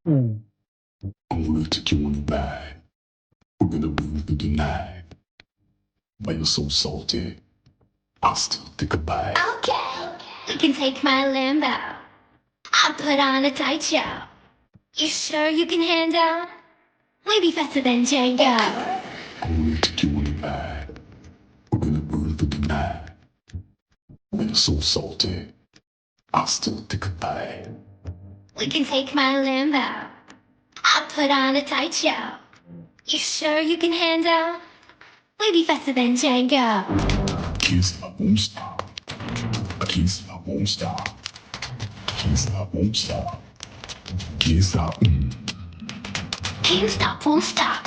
I'm gonna take you on a ride. We're gonna move through the night. Why you're so salty? I'll still take a bite. Okay, you can take my limbo. I'll put on a tight show. You sure you can handle? Maybe faster than Django. I'm gonna take you on a ride. We're gonna burn through the night. Why you're so salty? I'll still take a bite. We can take my limbo. I'll put on a tight show. You sure you can handle? Maybe faster than Django. Kiss, I won't stop. A kiss, I won't stop. Kiss, I won't stop. Kiss, Can't stop, won't stop.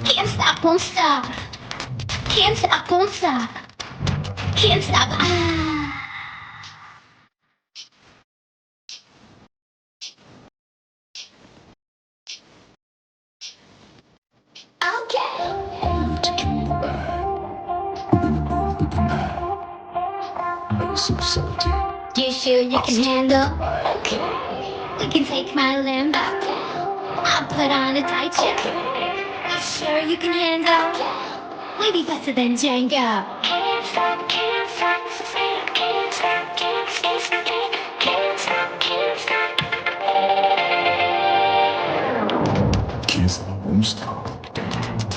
Can't stop, won't stop. Can't stop, won't stop. Can't stop. Ah. Okay. I'm gonna take you on a ride. We're gonna burn through the night. Why you're so salty? You sure you can handle? Bye. We can take my limbo. I'll put on a tight show. You sure you can handle? Maybe faster than Django. Can't stop, can't stop, can't stop, can't stop, can't stop, can't stop. Kiss, I won't stop.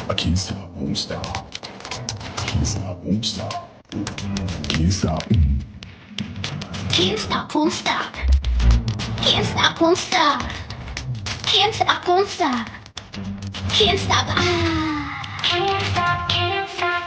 A kiss, I won't stop. Kiss, I won't stop. Kiss, Can't stop, won't stop. Can't stop, won't stop. Can't stop, won't stop. Can't stop. Ah. Can't stop, can't stop.